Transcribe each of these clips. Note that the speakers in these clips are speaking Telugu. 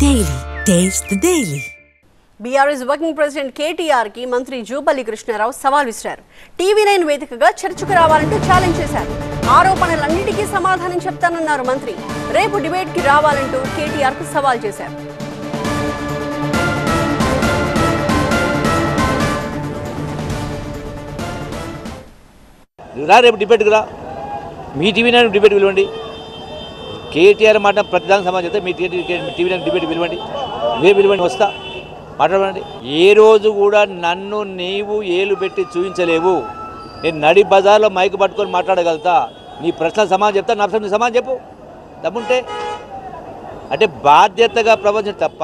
Daily. Taste the Daily. BRS working president KTR కి మంత్రి జూపల్లి కృష్ణారావు సవాల్ విసిరారు. టీవీ9 వేదికగా చర్చకు రావాలంటూ ఛాలెంజ్ చేశారు. ఆరోపణలన్నిటికీ సమాధానం చెప్తానన్నారు మంత్రి. రేపు డిబేట్ కి రావాలంటూ కేటీఆర్ కు సవాల్ చేశారు. రేపు డిబేట్కి రా, మీ టీవీ9 డిబేట్ పిలవండి. కేటీఆర్ మాట ప్రతిదానికి సమాధానం చెప్తే మీ టీవీ9 డిబేట్ పిలవండి, రేపు పిలవండి, వస్తా మాట్లాడండి. ఏ రోజు కూడా నన్ను నీవు ఏలు పెట్టి చూపించలేవు. నేను నడి బజార్లో మైక్ పట్టుకొని మాట్లాడగలుగుతా. నీ ప్రశ్నలు సమాధానం చెప్తా, నా ప్రశ్నలు సమాధానం చెప్పు దమ్ముంటే. అంటే బాధ్యతగా ప్రవర్తించడం తప్ప.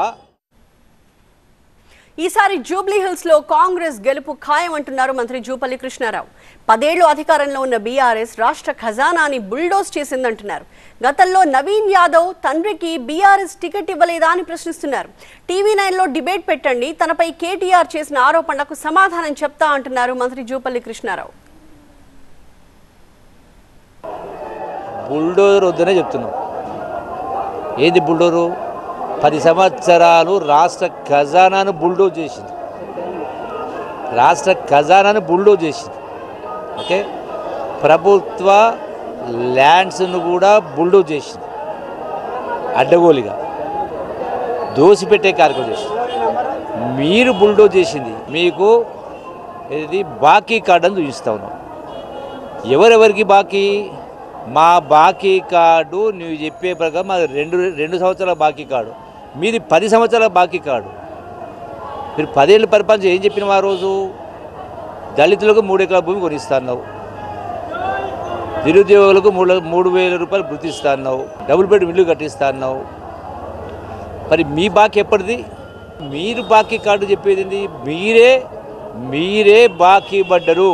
ఈసారి జూబ్లీ హిల్స్ లో కాంగ్రెస్ గెలుపు ఖాయం అంటున్నారు మంత్రి జూపల్లి కృష్ణారావు. 10 ఏళ్లు అధికారంలో ఉన్న బీఆర్ఎస్ రాష్ట్ర ఖజానాని బుల్డోజ్ చేసిందంటున్నారు. గతంలో నవీన్ యాదవ్ తండ్రికి బీఆర్ఎస్ టికెట్ ఇవ్వలేదా అని ప్రశ్నిస్తున్నారు. టీవీ9లో డిబేట్ పెట్టండి, తనపై కేటీఆర్ చేసిన ఆరోపణలకు సమాధానం చెప్తా అంటున్నారు మంత్రి జూపల్లి కృష్ణారావు. బుల్డోజర్ వద్దనే చెప్తున్నాం. ఏది బుల్డోరు? 10 సంవత్సరాలు రాష్ట్ర ఖజానాను బుల్డోజ్ చేసింది. రాష్ట్ర ఖజానాను బుల్డోజ్ చేసింది. ఓకే, ప్రభుత్వ ల్యాండ్స్ను కూడా బుల్డోజ్ చేసింది. అడ్డగోలిగా దోసిపెట్టే కార్యక్రమం చేసింది. మీరు బుల్డోజ్ చేసింది మీకు ఇది బాకీ కార్డు అని చూపిస్తా ఉన్నాం. ఎవరెవరికి బాకీ? మా బాకీ కార్డు నువ్వు చెప్పే ప్రకారం మాది రెండు సంవత్సరాల బాకీ కార్డు, మీది 10 సంవత్సరాల బాకీ కార్డు. మీరు 10 ఏళ్ళు పరిపాలన ఏం చెప్పినావు? ఆ రోజు దళితులకు 3 ఎకరాల భూమి కొనిస్తాన్నావు, నిరుద్యోగులకు 3,000 రూపాయలు గుర్తిస్తాన్నావు, డబుల్ బెడ్ ఇల్లు కట్టిస్తాన్నావు. మరి మీ బాకీ ఎప్పటిది? మీరు బాకీ కార్డు చెప్పేది మీరే బాకీ పడ్డరు.